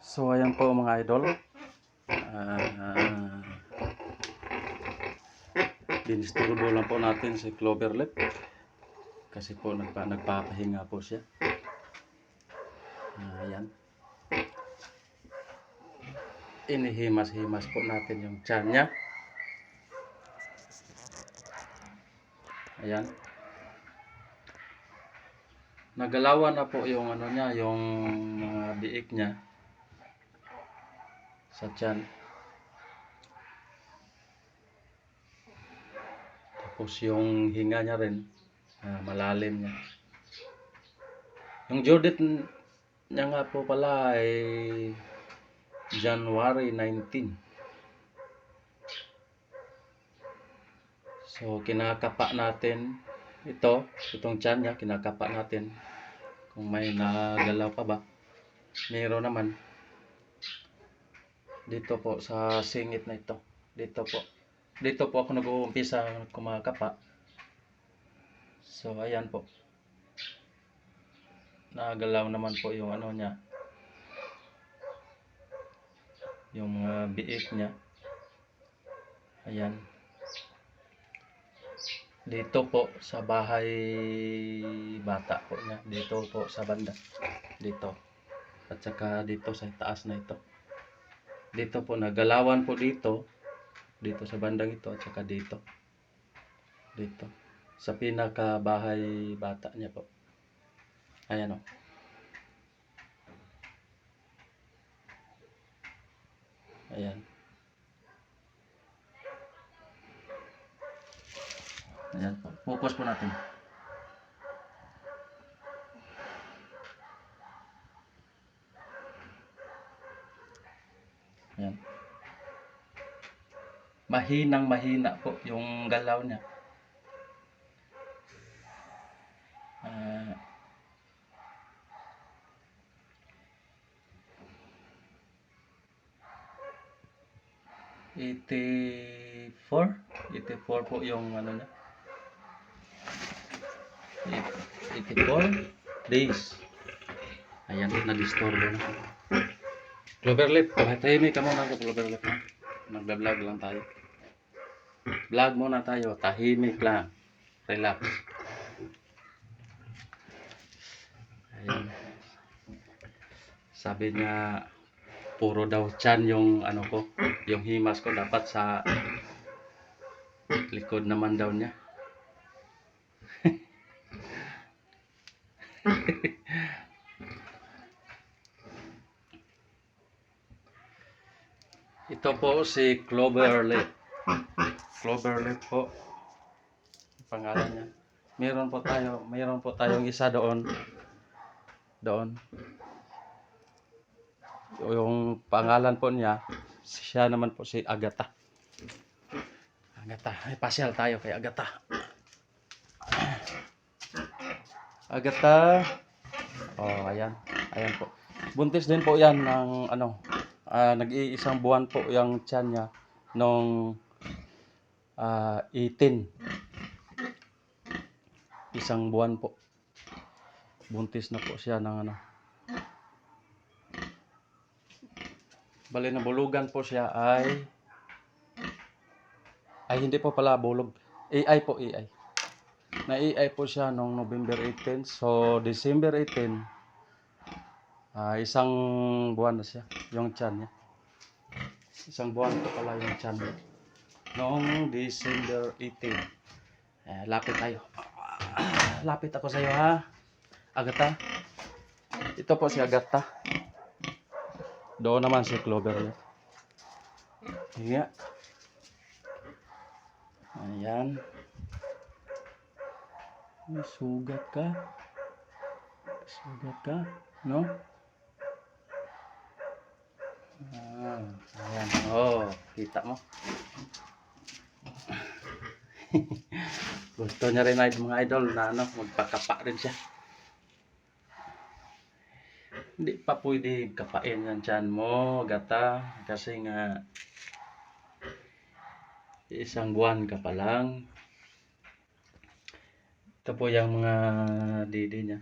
So ayan po mga idol. Ah, Dinisturbo lang po natin si Cloverleaf kasi po nagpapahinga po siya. Ayan. Inihimas-himas po natin yung tiyan niya. Ayan. Nagalawan na po yung ano niya, yung mga biik niya sa tiyan. Tapos yung hinga niya rin, malalim niya. Yung Judith niya nga po pala ay January 19. So kinakapa natin itong tiyan niya, kinakapa natin kung may nagalaw pa ba. Meron naman dito po sa singit na ito. Dito po ako nag-uumpisa kumakapa. So ayan po, nagalaw naman po yung ano niya, yung biik niya. Ayan. Dito po sa bahay bata po niya, dito po sa banda, dito, at saka dito sa taas na ito. Dito po nagalawan po dito sa bandang ito, at saka dito sa pinaka bahay bata niya po. Ayan o. Ayan. Ayan po. Focus po natin. Ayan. Mahinang mahina po yung galaw niya. Uh, 84 po yung ano niya. 84 days. Ayan, nag-istorbo na. Cloverleaf, tahimik ka muna sa Cloverleaf. Nagba-vlog lang tayo. Vlog muna tayo, tahimik lang. Relax. Ayan. Sabi niya, puro daw tiyan yung ano ko, yung himas ko dapat sa likod naman daw niya. Ito po si Cloverleaf. Cloverleaf po pangalan niya. Mayroon po tayong isa doon. Yung pangalan po niya, siya naman po si Agatha. Ay, pasyal tayo kay Agatha. Agatha. Oh, ayan. Ayan po. Buntis din po 'yan ng ano, nag-iisang buwan po yung tiyan niya nung 18. Isang buwan po. Buntis na po siya ng ano. Bali na bulugan po siya ay hindi po pala bulog. AI po, AI. Na AI po siya noong November 18. So, December 18, isang buwan na siya, yung tiyan niya. Isang buwan po pala yung tiyan niya. Noong December 18. Lapit tayo. Lapit ako sa iyo ha, Agatha. Ito po si Agatha. Doon naman si Cloverleaf. Hinga. Ayan. Sugat ka. Sugat ka, no? Ayan. Oh, kita mo. Gusto niya rin mga idol na ano, magpakapa rin siya. Hindi pa pwede kapain yan tiyan mo, Agatha, kasi nga isang buwan ka pa lang. Ito po yung mga didi niya.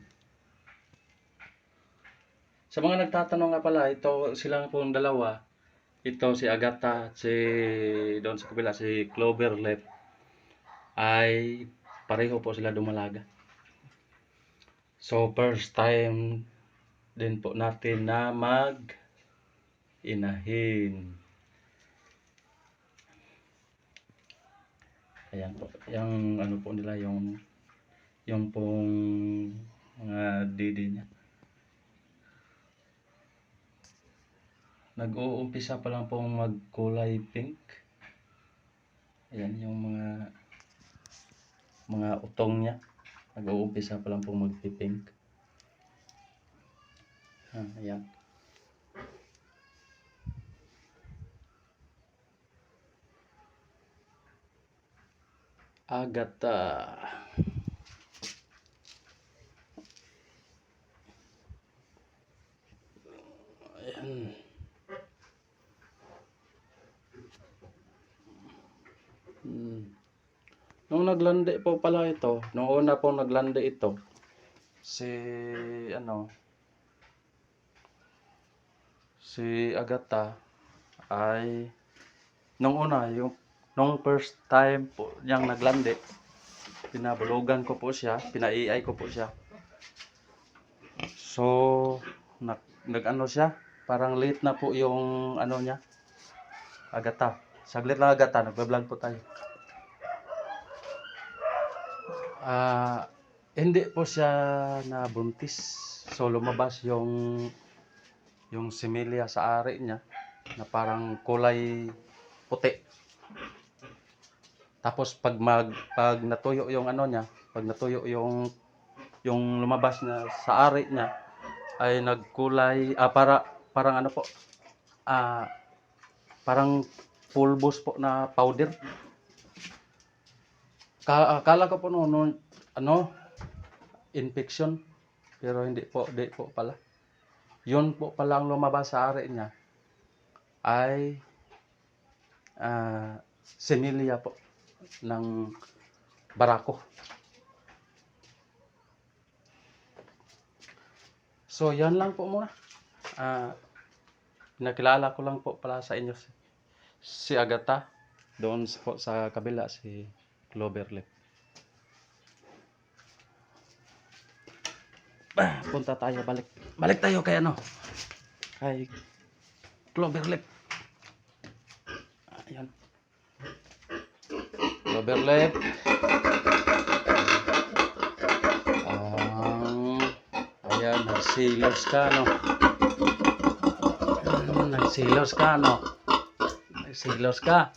Sa mga nagtatanong nga pala, ito silang pong dalawa. Ito si Agatha at si doon sa kabila si Cloverleaf ay pareho po sila dumalaga. So first time din po natin na inahin. Ayan po. Yung ano po nila yung pong mga didi niya. Nag-uumpisa pa lang pong magkulay pink. Ayan yung mga utong niya. Nag-uumpisa pa lang pong magpi-pink. Ayan. Agatha. Ayan. Nung naglandi po pala ito, nung una po naglandi ito, si Agatha ay nung una, nung first time po niyang naglandi, pinabulugan ko po siya, pina-AI ko po siya. So, nag-ano siya, parang late na po yung ano niya, Agatha. Saglit lang Agatha, nagba-vlog po tayo. Hindi po siya nabuntis. So lumabas yung similya sa ari niya na parang kulay puti. Tapos pag natuyo yung ano niya, pag natuyo yung lumabas na sa ari niya ay nagkulay parang ano po, parang pulbos po na powder. Akala ko po noon infection, pero hindi po pala. Yun po palang lumabas sa ari niya ay similya po ng barako. So yan lang po muna. Nakilala ko lang po pala sa inyo si Agatha, doon po sa kabila si Cloverleaf. Punta tayo, balik tayo kay Cloverleaf. Ayan. Cloverleaf. Ayan, nagsilos ka Nagsilos ka.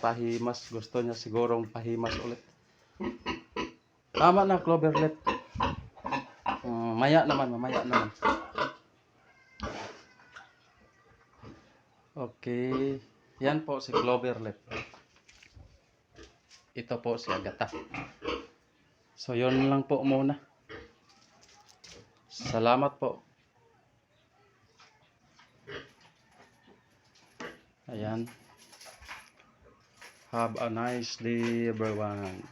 Pahimas, gusto niya sigurong pahimas ulit. Tama na, Cloverleaf. Mamaya naman. Okay. Yan po si Cloverleaf. Ito po si Agatha. So yun lang po muna. Salamat po. Ayan. Have a nice day everyone.